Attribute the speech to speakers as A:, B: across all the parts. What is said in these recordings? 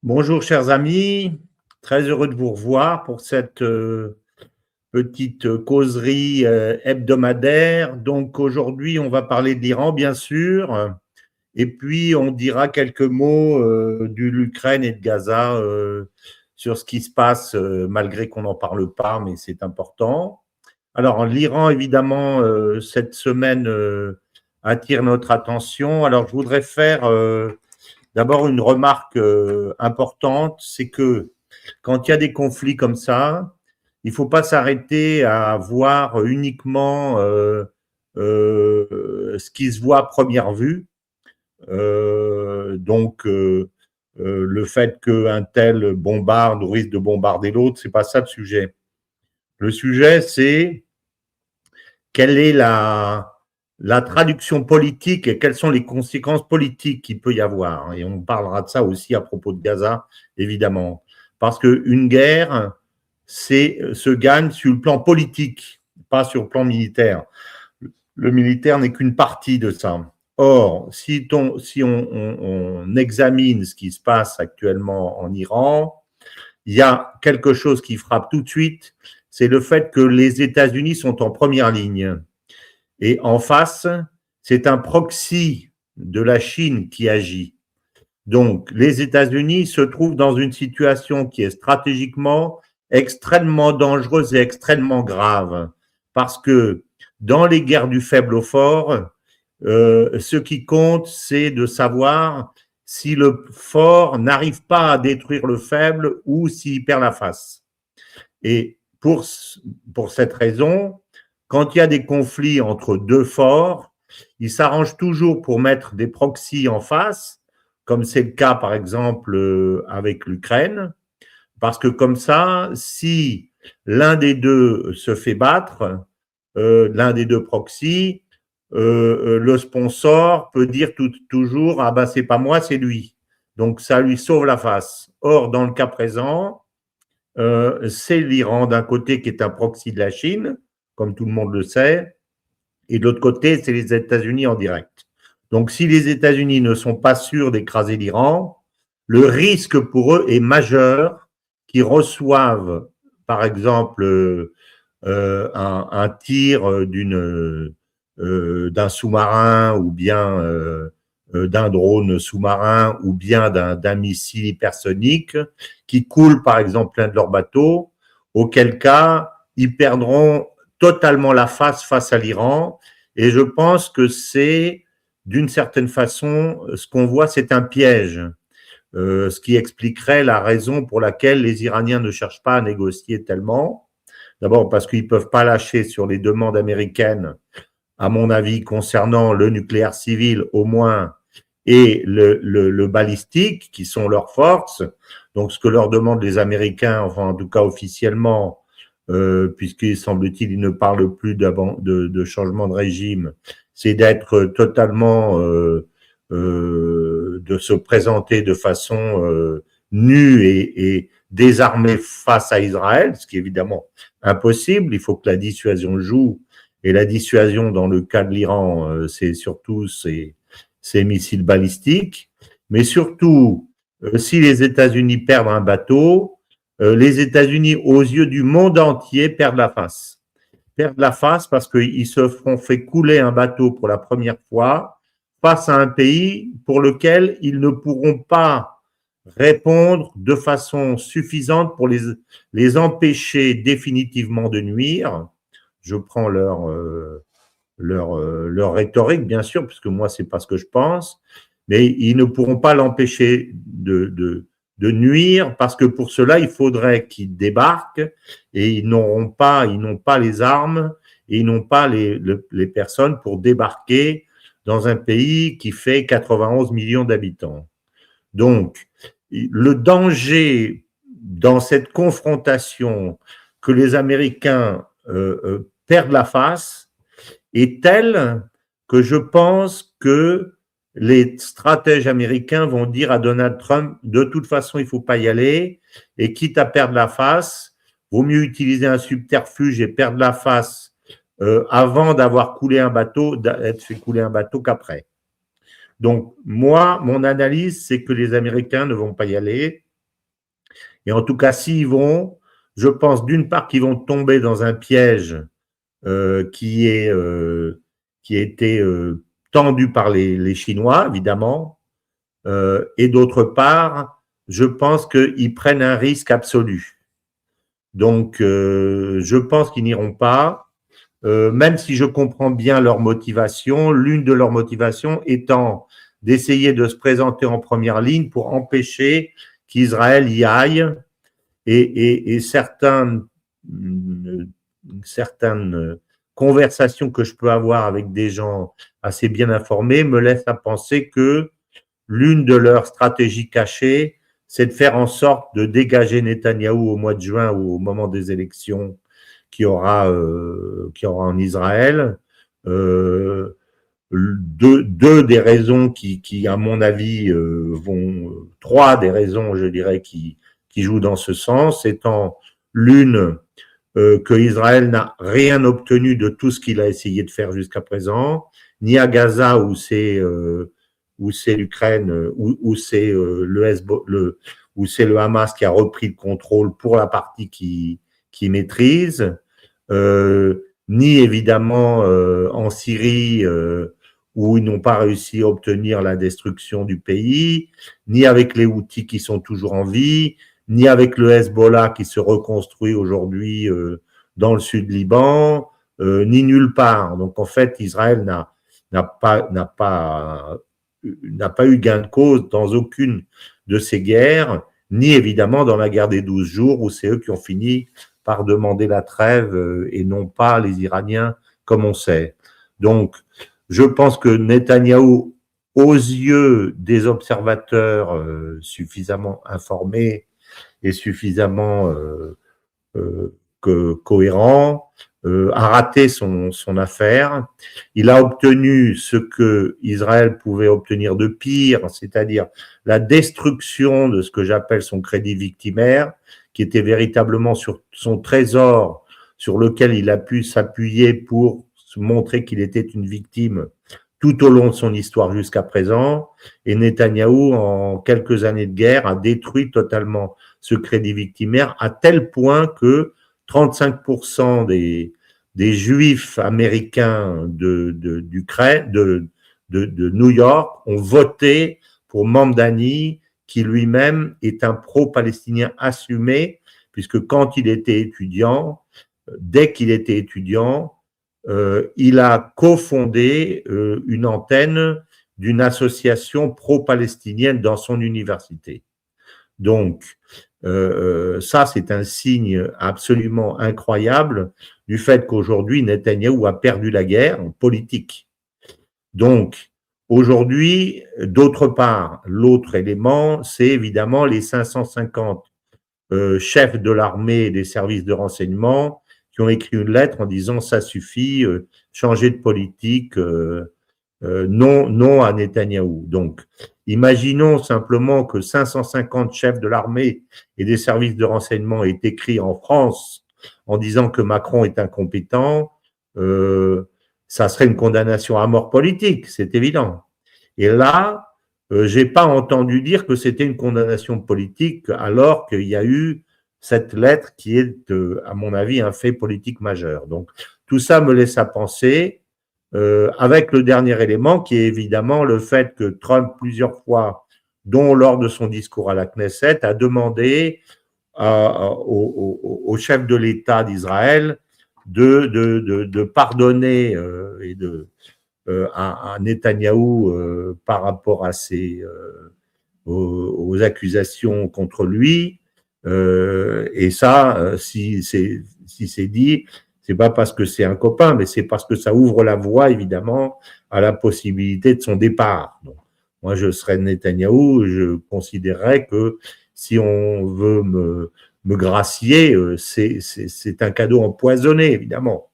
A: Bonjour chers amis, très heureux de vous revoir pour cette petite causerie hebdomadaire. Donc aujourd'hui on va parler de l'Iran bien sûr, et puis on dira quelques mots de l'Ukraine et de Gaza sur ce qui se passe malgré qu'on n'en parle pas, mais c'est important. Alors l'Iran évidemment cette semaine attire notre attention. Alors je voudrais faire d'abord, une remarque importante, c'est que quand il y a des conflits comme ça, il ne faut pas s'arrêter à voir uniquement ce qui se voit à première vue. Le fait qu'un tel bombarde ou risque de bombarder l'autre, c'est pas ça le sujet. Le sujet, c'est quelle est la traduction politique et quelles sont les conséquences politiques qu'il peut y avoir. Et on parlera de ça aussi à propos de Gaza, évidemment. Parce qu'une guerre, se gagne sur le plan politique, pas sur le plan militaire. Le militaire n'est qu'une partie de ça. Or, si on examine ce qui se passe actuellement en Iran, il y a quelque chose qui frappe tout de suite, c'est le fait que les États-Unis sont en première ligne. Et en face, c'est un proxy de la Chine qui agit. Donc, les États-Unis se trouvent dans une situation qui est stratégiquement extrêmement dangereuse et extrêmement grave. Parce que dans les guerres du faible au fort, ce qui compte, c'est de savoir si le fort n'arrive pas à détruire le faible ou s'il perd la face. Et pour cette raison, quand il y a des conflits entre deux forts, ils s'arrangent toujours pour mettre des proxys en face, comme c'est le cas par exemple avec l'Ukraine, parce que comme ça, si l'un des deux se fait battre, l'un des deux proxys, le sponsor peut dire toujours « Ah ben c'est pas moi, c'est lui ». Donc ça lui sauve la face. Or, dans le cas présent, c'est l'Iran d'un côté qui est un proxy de la Chine, comme tout le monde le sait, et de l'autre côté, c'est les États-Unis en direct. Donc, si les États-Unis ne sont pas sûrs d'écraser l'Iran, le risque pour eux est majeur qu'ils reçoivent, par exemple, un tir d'un sous-marin ou bien d'un drone sous-marin ou bien d'un missile hypersonique qui coule, par exemple, plein de leurs bateaux, auquel cas, ils perdront totalement la face à l'Iran. Et je pense que c'est, d'une certaine façon, ce qu'on voit, c'est un piège. Ce qui expliquerait la raison pour laquelle les Iraniens ne cherchent pas à négocier tellement. D'abord parce qu'ils ne peuvent pas lâcher sur les demandes américaines, à mon avis, concernant le nucléaire civil au moins, et le balistique, qui sont leurs forces. Donc, ce que leur demandent les Américains, enfin, en tout cas officiellement, puisqu'il semble-t-il, ils ne parlent plus de changement de régime, c'est d'être totalement, de se présenter de façon nue et désarmée face à Israël, ce qui est évidemment impossible. Il faut que la dissuasion joue, et la dissuasion, dans le cas de l'Iran, c'est surtout ces missiles balistiques. Mais surtout, si les États-Unis perdent un bateau, les États-Unis, aux yeux du monde entier, perdent la face. Perdent la face parce qu'ils se feront fait couler un bateau pour la première fois face à un pays pour lequel ils ne pourront pas répondre de façon suffisante pour les empêcher définitivement de nuire. Je prends leur rhétorique, bien sûr, puisque moi, c'est pas ce que je pense, mais ils ne pourront pas l'empêcher de nuire, parce que pour cela, il faudrait qu'ils débarquent, et ils n'ont pas les armes, et ils n'ont pas les personnes pour débarquer dans un pays qui fait 91 millions d'habitants. Donc, le danger dans cette confrontation que les Américains perdent la face est tel que je pense que les stratèges américains vont dire à Donald Trump, de toute façon, il ne faut pas y aller, et quitte à perdre la face, vaut mieux utiliser un subterfuge et perdre la face avant d'avoir coulé un bateau, d'être fait couler un bateau qu'après. Donc, moi, mon analyse, c'est que les Américains ne vont pas y aller, Et en tout cas, s'ils vont, je pense d'une part qu'ils vont tomber dans un piège qui a été tendu par les Chinois, évidemment, et d'autre part, je pense qu'ils prennent un risque absolu. Donc, je pense qu'ils n'iront pas, même si je comprends bien leur motivation, l'une de leurs motivations étant d'essayer de se présenter en première ligne pour empêcher qu'Israël y aille, et certaines conversations que je peux avoir avec des gens assez bien informés me laissent à penser que l'une de leurs stratégies cachées, c'est de faire en sorte de dégager Netanyahou au mois de juin ou au moment des élections qu'il y aura en Israël. Deux des raisons qui, à mon avis, trois des raisons, je dirais, qui jouent dans ce sens, étant l'une, que Israël n'a rien obtenu de tout ce qu'il a essayé de faire jusqu'à présent, ni à Gaza où c'est l'Ukraine, où c'est où c'est le Hamas qui a repris le contrôle pour la partie qui maîtrise, ni évidemment en Syrie où ils n'ont pas réussi à obtenir la destruction du pays, ni avec les Houthis qui sont toujours en vie, ni avec le Hezbollah qui se reconstruit aujourd'hui dans le sud Liban, ni nulle part. Donc en fait, Israël n'a pas eu gain de cause dans aucune de ces guerres, ni évidemment dans la guerre des 12 jours, où c'est eux qui ont fini par demander la trêve et non pas les Iraniens, comme on sait. Donc, je pense que Netanyahou, aux yeux des observateurs suffisamment informés et suffisamment cohérent, a raté son affaire. Il a obtenu ce que Israël pouvait obtenir de pire, c'est-à-dire la destruction de ce que j'appelle son crédit victimaire, qui était véritablement sur son trésor sur lequel il a pu s'appuyer pour se montrer qu'il était une victime tout au long de son histoire jusqu'à présent. Et Netanyahou, en quelques années de guerre, a détruit totalement ce crédit victimaire à tel point que 35% des Juifs américains de New York ont voté pour Mamdani, qui lui-même est un pro-palestinien assumé, puisque quand il était étudiant, dès qu'il était étudiant, il a cofondé une antenne d'une association pro-palestinienne dans son université. Donc, ça, c'est un signe absolument incroyable du fait qu'aujourd'hui, Netanyahou a perdu la guerre politique. Donc, aujourd'hui, d'autre part, l'autre élément, c'est évidemment les 550 chefs de l'armée et des services de renseignement qui ont écrit une lettre en disant « ça suffit, changer de politique, non à Netanyahou ». Donc, imaginons simplement que 550 chefs de l'armée et des services de renseignement aient écrit en France en disant que Macron est incompétent, ça serait une condamnation à mort politique, c'est évident. Et là, j'ai pas entendu dire que c'était une condamnation politique alors qu'il y a eu cette lettre qui est, à mon avis, un fait politique majeur. Donc, tout ça me laisse à penser, avec le dernier élément qui est évidemment le fait que Trump, plusieurs fois, dont lors de son discours à la Knesset, a demandé au chef de l'État d'Israël de pardonner à Netanyahou par rapport à aux accusations contre lui. Et ça, si c'est dit, c'est pas parce que c'est un copain, mais c'est parce que ça ouvre la voie, évidemment, à la possibilité de son départ. Donc, moi, je serais Netanyahou, je considérerais que si on veut me gracier, c'est un cadeau empoisonné, évidemment.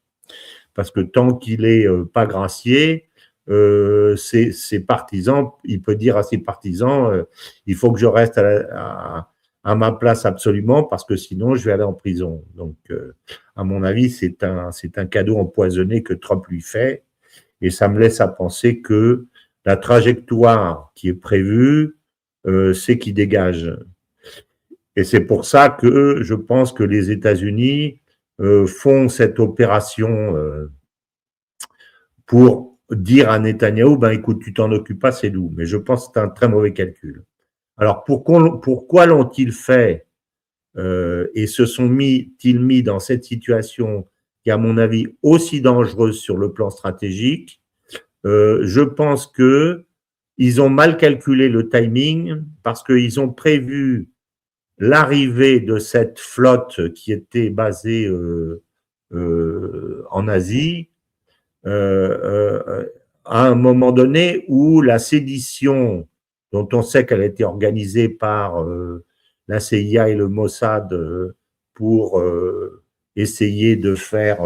A: Parce que tant qu'il est pas gracié, ses partisans, il peut dire à ses partisans, il faut que je reste à ma place absolument, parce que sinon je vais aller en prison. Donc, à mon avis, c'est un cadeau empoisonné que Trump lui fait, et ça me laisse à penser que la trajectoire qui est prévue, c'est qu'il dégage. Et c'est pour ça que je pense que les États-Unis font cette opération pour dire à Netanyahou, ben écoute, tu t'en occupes pas, c'est nous. Mais je pense que c'est un très mauvais calcul. Alors pourquoi l'ont-ils fait et se sont-ils mis dans cette situation qui est à mon avis aussi dangereuse sur le plan stratégique? Je pense que ils ont mal calculé le timing parce qu'ils ont prévu l'arrivée de cette flotte qui était basée en Asie à un moment donné où la sédition, dont on sait qu'elle a été organisée par la CIA et le Mossad pour essayer de faire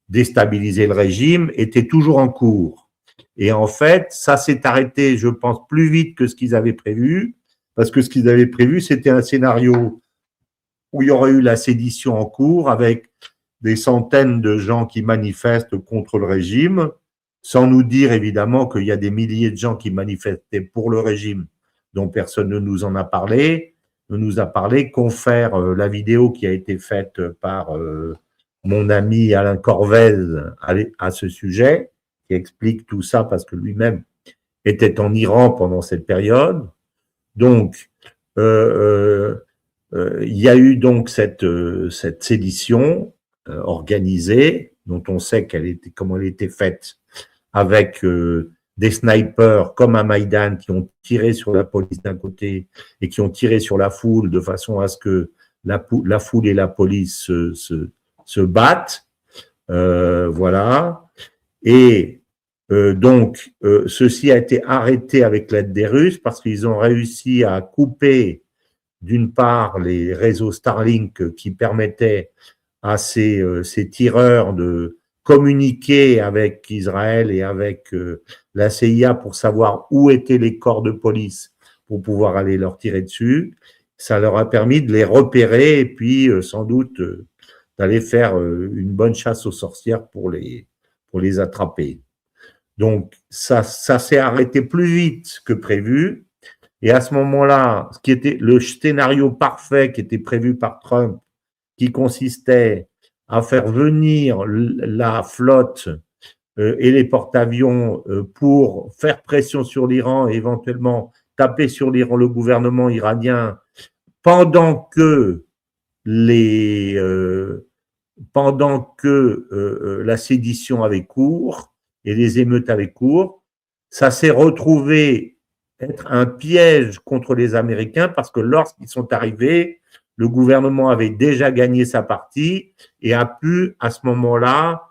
A: déstabiliser le régime, était toujours en cours. Et en fait, ça s'est arrêté, je pense, plus vite que ce qu'ils avaient prévu, parce que ce qu'ils avaient prévu, c'était un scénario où il y aurait eu la sédition en cours avec des centaines de gens qui manifestent contre le régime, sans nous dire évidemment qu'il y a des milliers de gens qui manifestaient pour le régime, dont personne ne nous en a parlé. Ne nous a parlé confère la vidéo qui a été faite par mon ami Alain Corvez à ce sujet, qui explique tout ça parce que lui-même était en Iran pendant cette période. Donc, il y a eu donc cette sédition organisée, dont on sait comment elle était faite, avec des snipers comme à Maïdan qui ont tiré sur la police d'un côté et qui ont tiré sur la foule de façon à ce que la foule et la police se battent. Voilà. Et donc, ceci a été arrêté avec l'aide des Russes parce qu'ils ont réussi à couper d'une part les réseaux Starlink qui permettaient à ces tireurs de communiquer avec Israël et avec la CIA pour savoir où étaient les corps de police pour pouvoir aller leur tirer dessus. Ça leur a permis de les repérer et puis sans doute d'aller faire une bonne chasse aux sorcières pour les attraper. Donc ça s'est arrêté plus vite que prévu. Et à ce moment-là, ce qui était le scénario parfait qui était prévu par Trump, qui consistait à faire venir la flotte et les porte-avions pour faire pression sur l'Iran et éventuellement taper sur l'Iran, le gouvernement iranien, pendant que la sédition avait cours et les émeutes avaient cours, ça s'est retrouvé être un piège contre les Américains parce que lorsqu'ils sont arrivés, le gouvernement avait déjà gagné sa partie et a pu, à ce moment-là,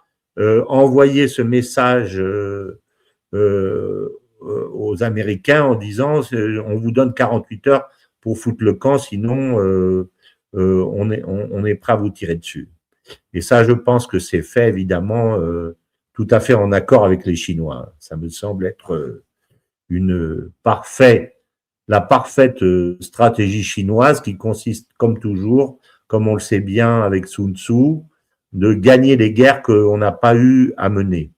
A: envoyer ce message aux Américains en disant on vous donne 48 heures pour foutre le camp, sinon on est prêt à vous tirer dessus. Et ça, je pense que c'est fait évidemment tout à fait en accord avec les Chinois. Ça me semble être la parfaite stratégie chinoise qui consiste, comme toujours, comme on le sait bien avec Sun Tzu, de gagner les guerres qu'on n'a pas eu à mener.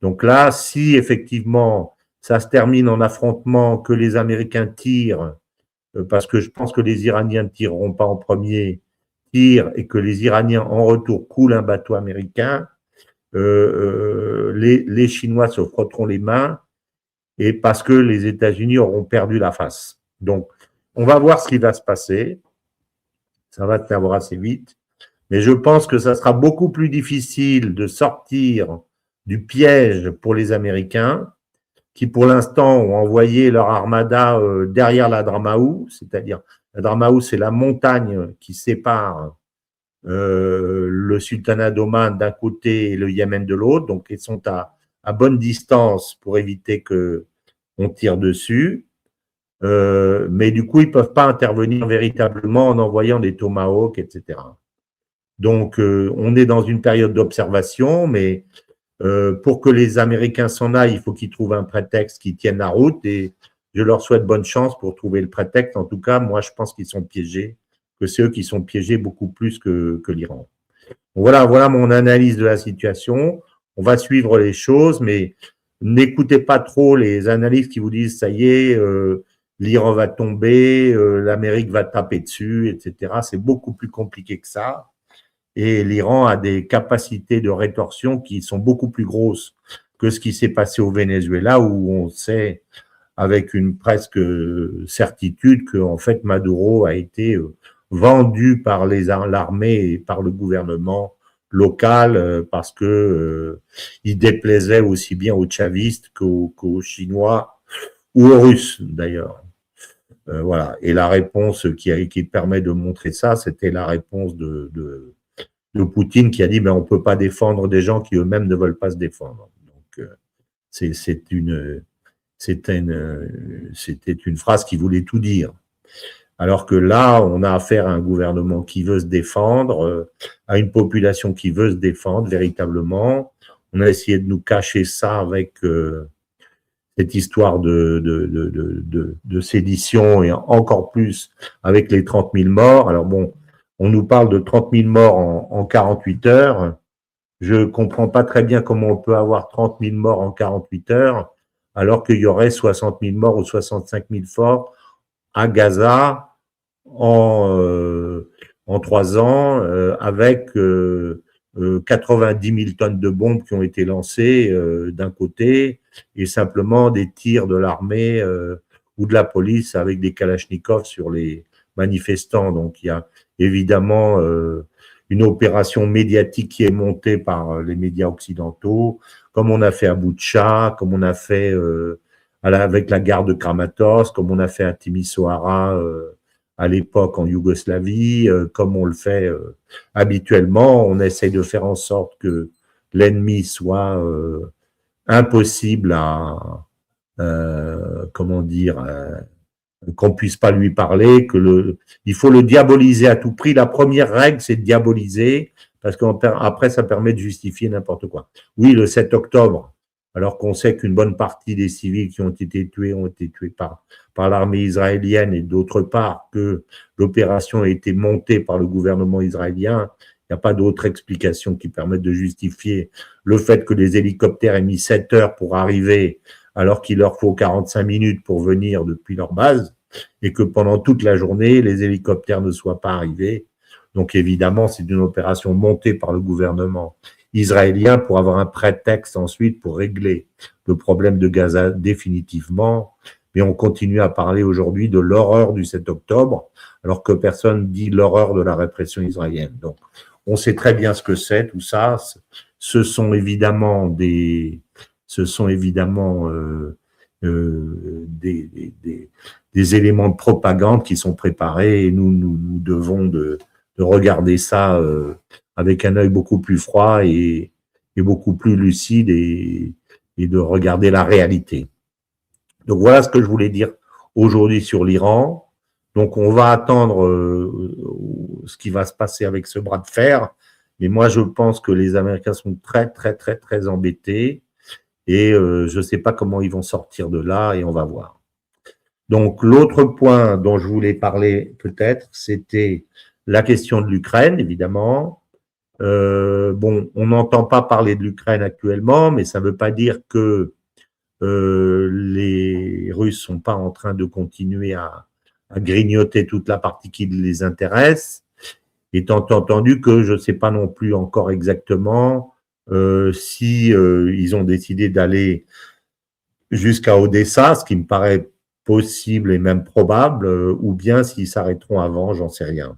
A: Donc là, si effectivement ça se termine en affrontement, que les Américains tirent, parce que je pense que les Iraniens ne tireront pas en premier, tirent et que les Iraniens en retour coulent un bateau américain, les Chinois se frotteront les mains et parce que les États-Unis auront perdu la face. Donc, on va voir ce qui va se passer. Ça va se faire assez vite. Mais je pense que ça sera beaucoup plus difficile de sortir du piège pour les Américains, qui pour l'instant ont envoyé leur armada derrière la Dramaou, c'est-à-dire la Dramaou, c'est la montagne qui sépare le sultanat d'Oman d'un côté et le Yémen de l'autre, donc ils sont à bonne distance pour éviter qu'on tire dessus. Mais du coup, ils ne peuvent pas intervenir véritablement en envoyant des tomahawks, etc. Donc, on est dans une période d'observation, mais pour que les Américains s'en aillent, il faut qu'ils trouvent un prétexte qui tienne la route et je leur souhaite bonne chance pour trouver le prétexte. En tout cas, moi, je pense qu'ils sont piégés, que c'est eux qui sont piégés beaucoup plus que l'Iran. Voilà mon analyse de la situation. On va suivre les choses, mais n'écoutez pas trop les analystes qui vous disent ça y est, l'Iran va tomber, l'Amérique va taper dessus, etc. C'est beaucoup plus compliqué que ça. Et l'Iran a des capacités de rétorsion qui sont beaucoup plus grosses que ce qui s'est passé au Venezuela, où on sait avec une presque certitude que en fait Maduro a été vendu par l'armée et par le gouvernement local parce que il déplaisait aussi bien aux chavistes qu'aux Chinois ou aux Russes d'ailleurs. Voilà. Et la réponse qui permet de montrer ça, c'était la réponse de Poutine qui a dit mais on peut pas défendre des gens qui eux-mêmes ne veulent pas se défendre. Donc c'était une phrase qui voulait tout dire. Alors que là, on a affaire à un gouvernement qui veut se défendre, à une population qui veut se défendre véritablement. On a essayé de nous cacher ça avec cette histoire de sédition et encore plus avec les 30 000 morts. Alors bon, on nous parle de 30 000 morts en 48 heures. Je comprends pas très bien comment on peut avoir 30 000 morts en 48 heures alors qu'il y aurait 60 000 morts ou 65 000 morts à Gaza en 3 ans avec 90 000 tonnes de bombes qui ont été lancées d'un côté et simplement des tirs de l'armée ou de la police avec des kalachnikovs sur les manifestants. Donc il y a évidemment une opération médiatique qui est montée par les médias occidentaux, comme on a fait à Boutcha, comme on a fait avec la gare de Kramatorsk, comme on a fait à Timisoara à l'époque en Yougoslavie, comme on le fait habituellement. On essaye de faire en sorte que l'ennemi soit impossible à, comment dire, qu'on puisse pas lui parler, il faut le diaboliser à tout prix. La première règle, c'est de diaboliser, parce qu'après, ça permet de justifier n'importe quoi. Oui, le 7 octobre, alors qu'on sait qu'une bonne partie des civils qui ont été tués par l'armée israélienne et d'autre part que l'opération a été montée par le gouvernement israélien, il n'y a pas d'autre explication qui permette de justifier le fait que les hélicoptères aient mis 7 heures pour arriver alors qu'il leur faut 45 minutes pour venir depuis leur base, et que pendant toute la journée, les hélicoptères ne soient pas arrivés. Donc évidemment, c'est une opération montée par le gouvernement israélien pour avoir un prétexte ensuite pour régler le problème de Gaza définitivement. Mais on continue à parler aujourd'hui de l'horreur du 7 octobre, alors que personne dit l'horreur de la répression israélienne. Donc on sait très bien ce que c'est, tout ça. Ce sont évidemment des éléments de propagande qui sont préparés et nous devons de regarder ça avec un œil beaucoup plus froid et beaucoup plus lucide et de regarder la réalité. Donc voilà ce que je voulais dire aujourd'hui sur l'Iran. Donc on va attendre ce qui va se passer avec ce bras de fer. Mais moi je pense que les Américains sont très très très très embêtés. Et je ne sais pas comment ils vont sortir de là et on va voir. Donc l'autre point dont je voulais parler peut-être, c'était la question de l'Ukraine, évidemment. Bon, on n'entend pas parler de l'Ukraine actuellement, mais ça ne veut pas dire que les Russes sont pas en train de continuer à grignoter toute la partie qui les intéresse, étant entendu que je ne sais pas non plus encore exactement si ils ont décidé d'aller jusqu'à Odessa, ce qui me paraît possible et même probable, ou bien s'ils s'arrêteront avant, j'en sais rien.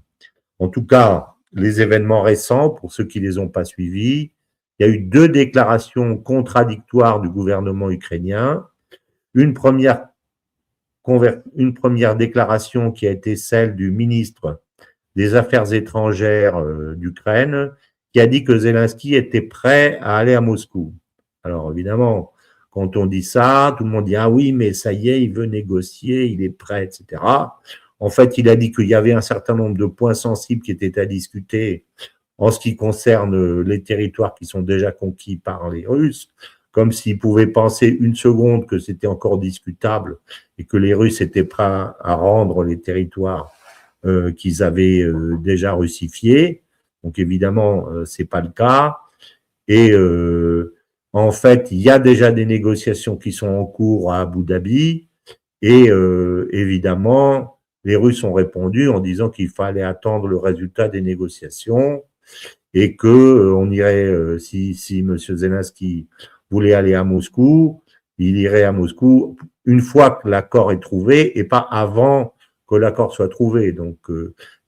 A: En tout cas, les événements récents, pour ceux qui ne les ont pas suivis, il y a eu 2 déclarations contradictoires du gouvernement ukrainien. Une première déclaration qui a été celle du ministre des Affaires étrangères d'Ukraine, qui a dit que Zelensky était prêt à aller à Moscou. Alors évidemment, quand on dit ça, tout le monde dit « Ah oui, mais ça y est, il veut négocier, il est prêt, etc. » En fait, il a dit qu'il y avait un certain nombre de points sensibles qui étaient à discuter en ce qui concerne les territoires qui sont déjà conquis par les Russes, comme s'ils pouvaient penser une seconde que c'était encore discutable et que les Russes étaient prêts à rendre les territoires qu'ils avaient déjà russifiés. Donc évidemment, c'est pas le cas. Et en fait, il y a déjà des négociations qui sont en cours à Abu Dhabi. Et évidemment, les Russes ont répondu en disant qu'il fallait attendre le résultat des négociations et que on irait, si M. Zelensky voulait aller à Moscou, il irait à Moscou une fois que l'accord est trouvé et pas avant que l'accord soit trouvé. Donc,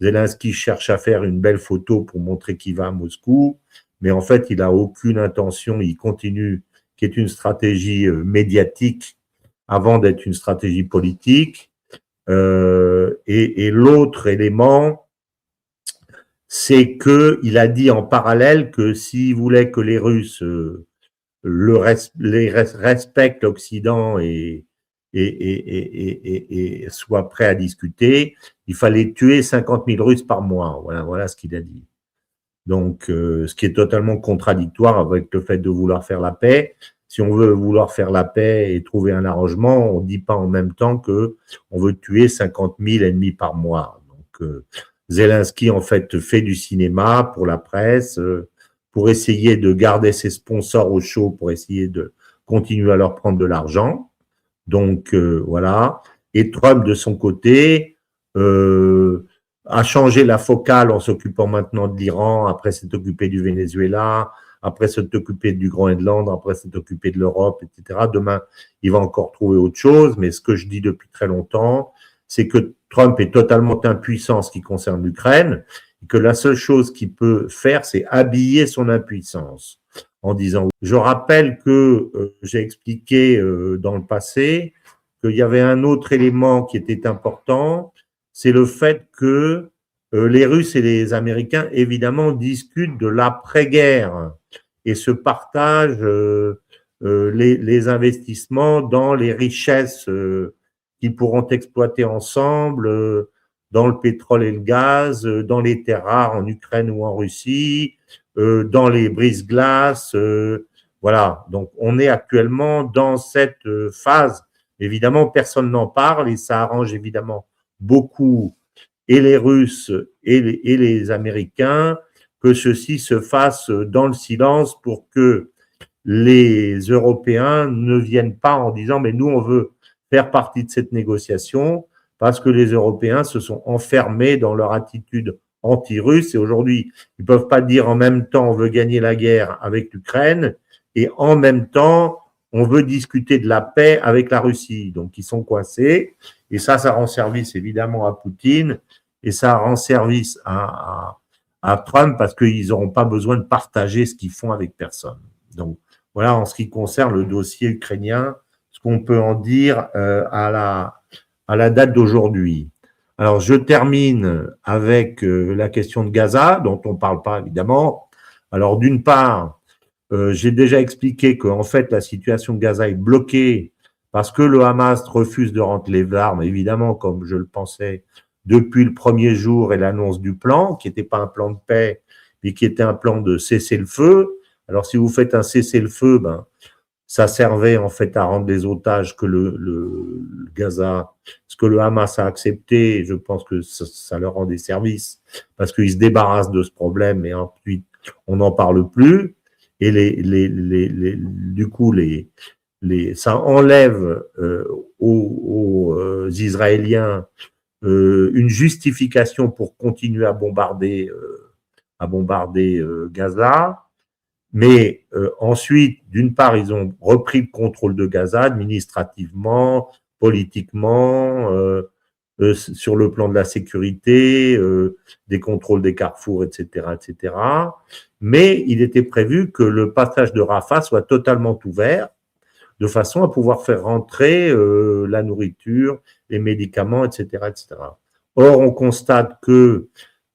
A: Zelensky cherche à faire une belle photo pour montrer qu'il va à Moscou, mais en fait, il n'a aucune intention, il continue, qui est une stratégie médiatique avant d'être une stratégie politique. Et l'autre élément, c'est qu'il a dit en parallèle que s'il voulait que les Russes respectent l'Occident et soient prêts à discuter, il fallait tuer 50 000 Russes par mois. Voilà ce qu'il a dit. Donc, ce qui est totalement contradictoire avec le fait de vouloir faire la paix. Si on veut vouloir faire la paix et trouver un arrangement, on ne dit pas en même temps que on veut tuer 50 000 ennemis par mois. Donc, Zelensky, en fait du cinéma pour la presse, pour essayer de garder ses sponsors au chaud, pour essayer de continuer à leur prendre de l'argent. Donc, voilà. Et Trump, de son côté, a changé la focale en s'occupant maintenant de l'Iran, après s'est occupé du Venezuela, après s'est occupé du Groenland, après s'est occupé de l'Europe, etc. Demain, il va encore trouver autre chose, mais ce que je dis depuis très longtemps, c'est que Trump est totalement impuissant en ce qui concerne l'Ukraine, et que la seule chose qu'il peut faire, c'est habiller son impuissance en disant, je rappelle que j'ai expliqué dans le passé qu'il y avait un autre élément qui était important, c'est le fait que les Russes et les Américains, évidemment, discutent de l'après-guerre et se partagent les investissements dans les richesses qu'ils pourront exploiter ensemble, dans le pétrole et le gaz, dans les terres rares en Ukraine ou en Russie, dans les brise-glaces. Voilà, donc on est actuellement dans cette phase. Évidemment, personne n'en parle et ça arrange évidemment beaucoup et les Russes et les Américains que ceci se fasse dans le silence pour que les Européens ne viennent pas en disant mais nous on veut faire partie de cette négociation parce que les Européens se sont enfermés dans leur attitude anti-russe et aujourd'hui ils peuvent pas dire en même temps on veut gagner la guerre avec l'Ukraine et en même temps on veut discuter de la paix avec la Russie. Donc ils sont coincés et ça rend service évidemment à Poutine et ça rend service à Trump parce qu'ils n'auront pas besoin de partager ce qu'ils font avec personne. Donc voilà en ce qui concerne le dossier ukrainien, ce qu'on peut en dire à la date d'aujourd'hui. Alors je termine avec la question de Gaza, dont on ne parle pas évidemment. Alors d'une part, j'ai déjà expliqué qu'en fait la situation de Gaza est bloquée parce que le Hamas refuse de rentrer les armes, évidemment, comme je le pensais, depuis le premier jour et l'annonce du plan, qui n'était pas un plan de paix, mais qui était un plan de cessez-le-feu. Alors, si vous faites un cessez-le-feu, ben, ça servait en fait à rendre les otages que le Gaza, ce que le Hamas a accepté, et je pense que ça leur rend des services, parce qu'ils se débarrassent de ce problème et ensuite on n'en parle plus. Et du coup, ça enlève aux Israéliens une justification pour continuer à bombarder Gaza. Mais ensuite, d'une part, ils ont repris le contrôle de Gaza administrativement, politiquement, sur le plan de la sécurité, des contrôles des carrefours, etc., etc. Mais il était prévu que le passage de Rafah soit totalement ouvert, de façon à pouvoir faire rentrer la nourriture, les médicaments, etc., etc. Or, on constate que,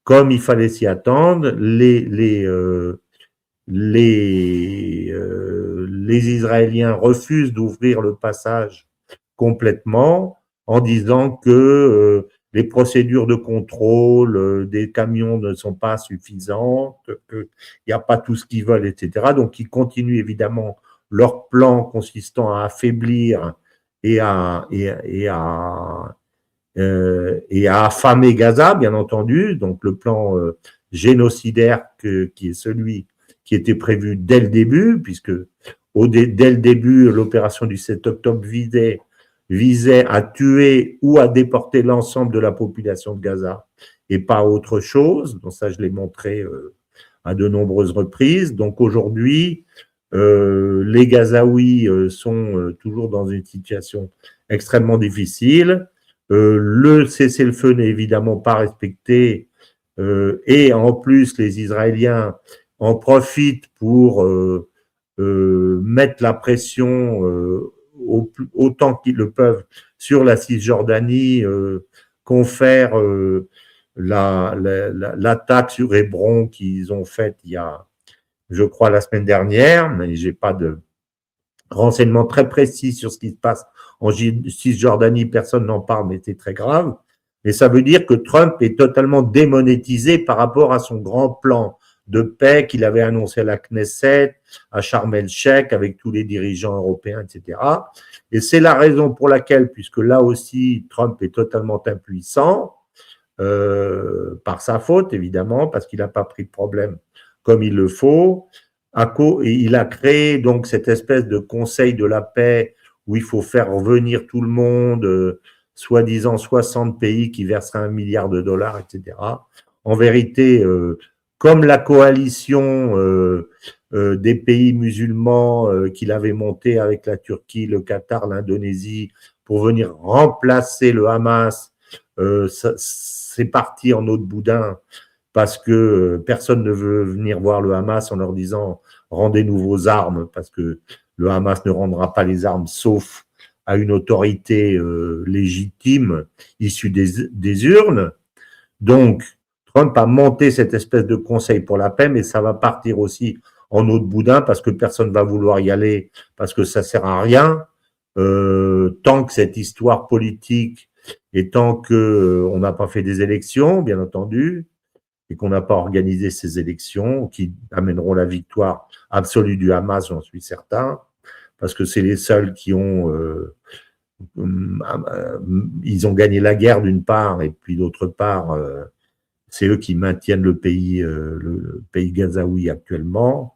A: comme il fallait s'y attendre, les Israéliens refusent d'ouvrir le passage complètement en disant que les procédures de contrôle des camions ne sont pas suffisantes, qu'il n'y a pas tout ce qu'ils veulent, etc. Donc, ils continuent évidemment leur plan consistant à affaiblir et à affamer Gaza, bien entendu. Donc, le plan génocidaire qui est celui qui était prévu dès le début, puisque dès le début, l'opération du 7 octobre visait visait à tuer ou à déporter l'ensemble de la population de Gaza et pas autre chose. Donc ça, je l'ai montré à de nombreuses reprises. Donc aujourd'hui, les Gazaouis sont toujours dans une situation extrêmement difficile. Le cessez-le-feu n'est évidemment pas respecté et en plus, les Israéliens en profitent pour mettre la pression autant qu'ils le peuvent sur la Cisjordanie, confère l'attaque sur Hébron qu'ils ont faite il y a, je crois, la semaine dernière, mais j'ai pas de renseignements très précis sur ce qui se passe en Cisjordanie, personne n'en parle, mais c'est très grave. Mais ça veut dire que Trump est totalement démonétisé par rapport à son grand plan de paix qu'il avait annoncé à la Knesset, à Sharm el-Sheikh, avec tous les dirigeants européens, etc. Et c'est la raison pour laquelle, puisque là aussi, Trump est totalement impuissant, par sa faute, évidemment, parce qu'il n'a pas pris de problème comme il le faut, et il a créé donc cette espèce de conseil de la paix où il faut faire revenir tout le monde, soi-disant 60 pays qui verseraient $1 milliard, etc. En vérité, comme la coalition des pays musulmans qu'il avait montée avec la Turquie, le Qatar, l'Indonésie, pour venir remplacer le Hamas, c'est parti en eau de boudin parce que personne ne veut venir voir le Hamas en leur disant « rendez-nous vos armes » parce que le Hamas ne rendra pas les armes sauf à une autorité légitime issue des urnes. Donc, Trump a monté cette espèce de conseil pour la paix, mais ça va partir aussi en eau de boudin parce que personne ne va vouloir y aller, parce que ça sert à rien. Tant que cette histoire politique et tant qu'on n'a pas fait des élections, bien entendu, et qu'on n'a pas organisé ces élections qui amèneront la victoire absolue du Hamas, j'en suis certain, parce que c'est les seuls qui ont ils ont gagné la guerre d'une part, et puis d'autre part, c'est eux qui maintiennent le pays gazaoui actuellement.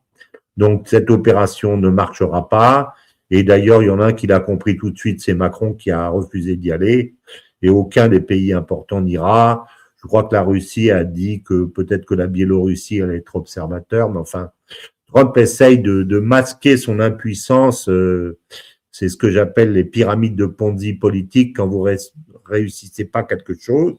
A: Donc cette opération ne marchera pas. Et d'ailleurs, il y en a un qui l'a compris tout de suite, c'est Macron qui a refusé d'y aller. Et aucun des pays importants n'ira. Je crois que la Russie a dit que peut-être que la Biélorussie allait être observateur, mais enfin, Trump essaye de masquer son impuissance. C'est ce que j'appelle les pyramides de Ponzi politique. Quand vous réussissez pas quelque chose,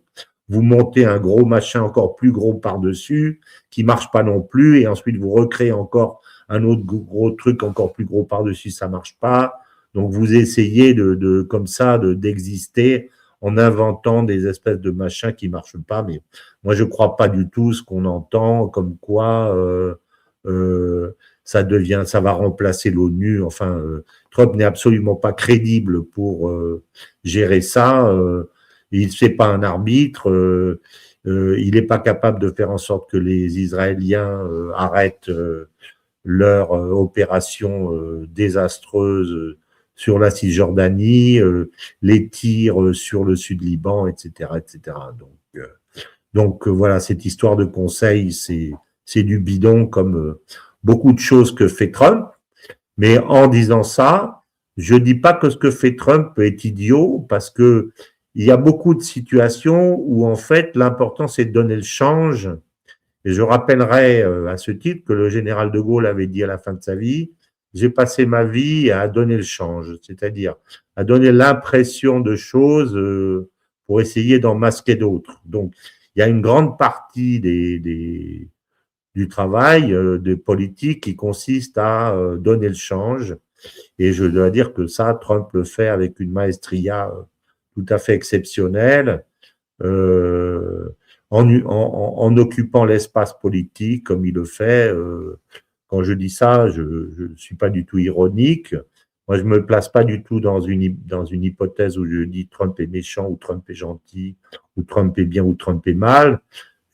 A: vous montez un gros machin encore plus gros par-dessus, qui marche pas non plus, et ensuite vous recréez encore un autre gros truc encore plus gros par-dessus, ça marche pas. Donc vous essayez comme ça d'exister en inventant des espèces de machins qui marchent pas. Mais moi je crois pas du tout ce qu'on entend, comme quoi ça va remplacer l'ONU. Enfin, Trump n'est absolument pas crédible pour gérer ça. Il c'est pas un arbitre. Il n'est pas capable de faire en sorte que les Israéliens arrêtent leur opération désastreuse sur la Cisjordanie, les tirs sur le sud Liban, etc., etc. Donc voilà, cette histoire de conseil, c'est du bidon comme beaucoup de choses que fait Trump. Mais en disant ça, je dis pas que ce que fait Trump est idiot, parce que il y a beaucoup de situations où en fait l'important c'est de donner le change. Et je rappellerai à ce titre que le général de Gaulle avait dit à la fin de sa vie, j'ai passé ma vie à donner le change, c'est-à-dire à donner l'impression de choses pour essayer d'en masquer d'autres. Donc, il y a une grande partie du travail des politiques qui consiste à donner le change. Et je dois dire que ça, Trump le fait avec une maestria tout à fait exceptionnelle. En occupant l'espace politique comme il le fait. Quand je dis ça, je ne suis pas du tout ironique. Moi, je ne me place pas du tout dans une hypothèse où je dis Trump est méchant ou Trump est gentil ou Trump est bien ou Trump est mal.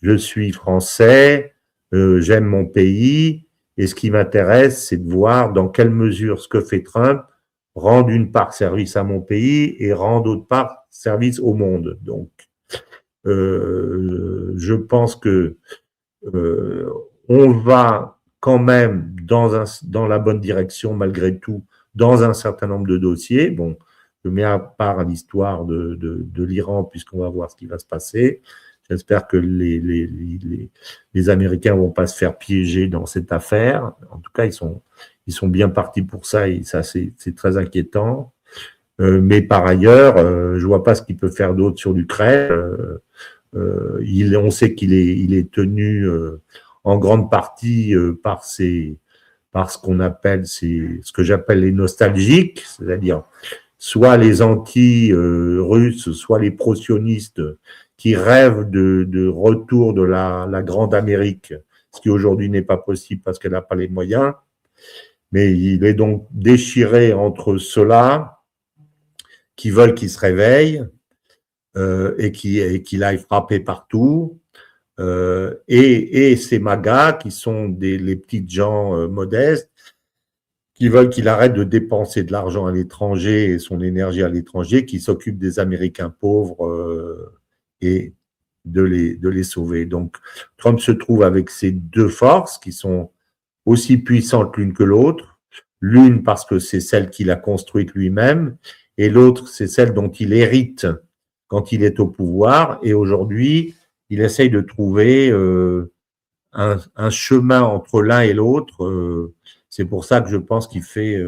A: Je suis français, j'aime mon pays et ce qui m'intéresse, c'est de voir dans quelle mesure ce que fait Trump rend d'une part service à mon pays et rend d'autre part service au monde. Donc, je pense que on va quand même dans la bonne direction malgré tout dans un certain nombre de dossiers. Bon, je mets à part l'histoire de l'Iran, puisqu'on va voir ce qui va se passer. J'espère que les Américains ne vont pas se faire piéger dans cette affaire. En tout cas, ils sont bien partis pour ça, et ça, c'est très inquiétant. Mais par ailleurs, je vois pas ce qu'il peut faire d'autre sur l'Ukraine. On sait qu'il est tenu en grande partie par ce qu'on appelle ce que j'appelle les nostalgiques, c'est-à-dire soit les anti-russes, soit les pro-sionistes qui rêvent de retour de la grande Amérique, ce qui aujourd'hui n'est pas possible parce qu'elle n'a pas les moyens. Mais il est donc déchiré entre ceux-là qui veulent qu'il se réveille et qu'il aille frapper partout, et ces magas qui sont les petites gens modestes qui veulent qu'il arrête de dépenser de l'argent à l'étranger et son énergie à l'étranger, qui s'occupent des Américains pauvres et de les sauver. Donc Trump se trouve avec ces deux forces qui sont aussi puissantes l'une que l'autre, l'une parce que c'est celle qu'il a construite lui-même, et l'autre c'est celle dont il hérite quand il est au pouvoir, et aujourd'hui il essaye de trouver un chemin entre l'un et l'autre. C'est pour ça que je pense qu'il fait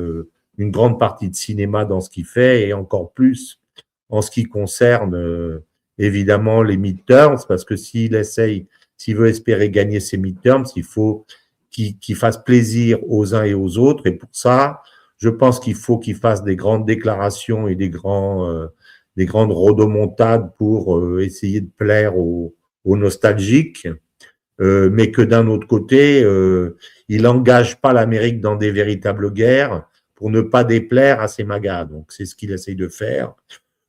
A: une grande partie de cinéma dans ce qu'il fait, et encore plus en ce qui concerne évidemment les midterms, parce que s'il veut espérer gagner ces midterms, il faut qu'il fasse plaisir aux uns et aux autres, et pour ça, je pense qu'il faut qu'il fasse des grandes déclarations et des grandes rodomontades pour essayer de plaire aux nostalgiques, mais que d'un autre côté, il n'engage pas l'Amérique dans des véritables guerres pour ne pas déplaire à ses magas. Donc c'est ce qu'il essaye de faire.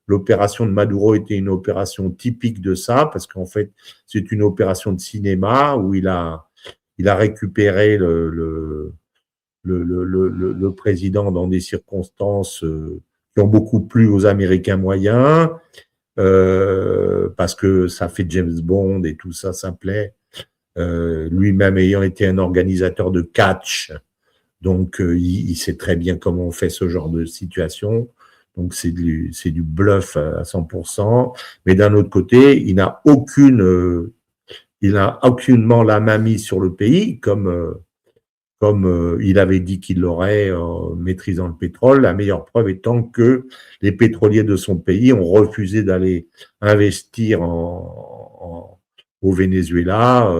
A: L'opération de Maduro était une opération typique de ça, parce qu'en fait, c'est une opération de cinéma où il a récupéré le président dans des circonstances qui ont beaucoup plu aux Américains moyens, parce que ça fait James Bond et tout ça, ça plaît. Lui-même ayant été un organisateur de catch, donc il sait très bien comment on fait ce genre de situation. Donc c'est du bluff à 100%. Mais d'un autre côté, il n'a aucunement la main mise sur le pays, comme il avait dit qu'il l'aurait en maîtrisant le pétrole. La meilleure preuve étant que les pétroliers de son pays ont refusé d'aller investir au Venezuela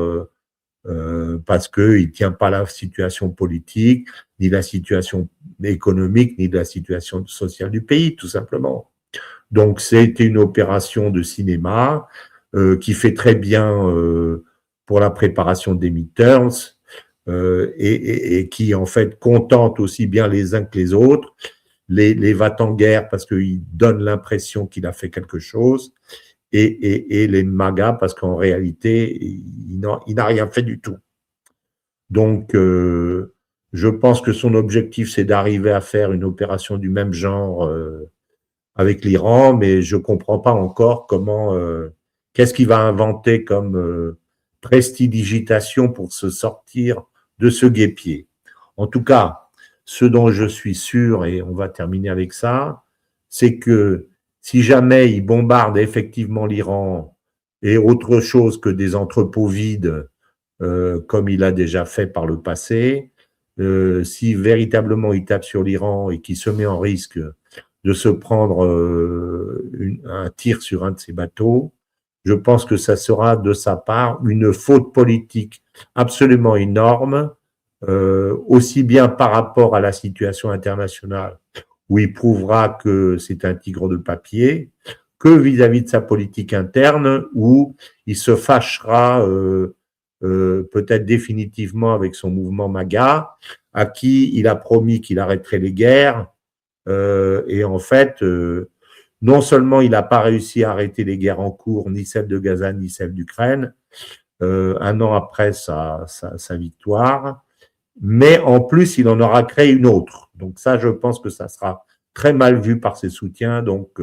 A: parce qu'il ne tient pas la situation politique, ni la situation économique, ni la situation sociale du pays, tout simplement. Donc c'était une opération de cinéma qui fait très bien pour la préparation des midterms, et qui en fait contente aussi bien les uns que les autres, les va-t-en-guerre parce qu'il donne l'impression qu'il a fait quelque chose, et les magas parce qu'en réalité il n'a rien fait du tout. Donc je pense que son objectif c'est d'arriver à faire une opération du même genre avec l'Iran, mais je comprends pas encore comment qu'est-ce qu'il va inventer comme prestidigitation pour se sortir de ce guêpier. En tout cas, ce dont je suis sûr, et on va terminer avec ça, c'est que si jamais il bombarde effectivement l'Iran et autre chose que des entrepôts vides, comme il a déjà fait par le passé, si véritablement il tape sur l'Iran et qu'il se met en risque de se prendre un tir sur un de ses bateaux, je pense que ça sera de sa part une faute politique absolument énorme, aussi bien par rapport à la situation internationale, où il prouvera que c'est un tigre de papier, que vis-à-vis de sa politique interne, où il se fâchera peut-être définitivement avec son mouvement MAGA, à qui il a promis qu'il arrêterait les guerres, et en fait, non seulement il n'a pas réussi à arrêter les guerres en cours, ni celle de Gaza, ni celle d'Ukraine, un an après sa victoire, mais en plus, il en aura créé une autre. Donc ça, je pense que ça sera très mal vu par ses soutiens. Donc,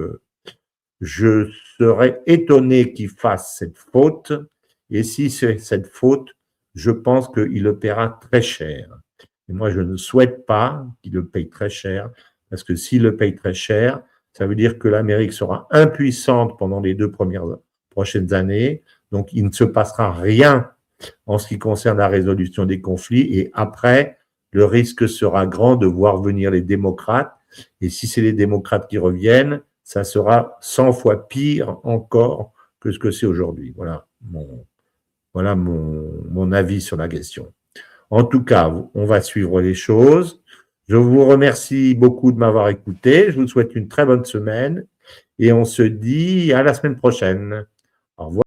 A: je serais étonné qu'il fasse cette faute. Et si c'est cette faute, je pense qu'il le paiera très cher. Et moi, je ne souhaite pas qu'il le paye très cher, parce que s'il le paye très cher, Ça veut dire que l'Amérique sera impuissante pendant les 2 prochaines années. Donc, il ne se passera rien en ce qui concerne la résolution des conflits. Et après, le risque sera grand de voir venir les démocrates. Et si c'est les démocrates qui reviennent, ça sera 100 fois pire encore que ce que c'est aujourd'hui. Voilà mon avis sur la question. En tout cas, on va suivre les choses. Je vous remercie beaucoup de m'avoir écouté. Je vous souhaite une très bonne semaine et on se dit à la semaine prochaine. Au revoir.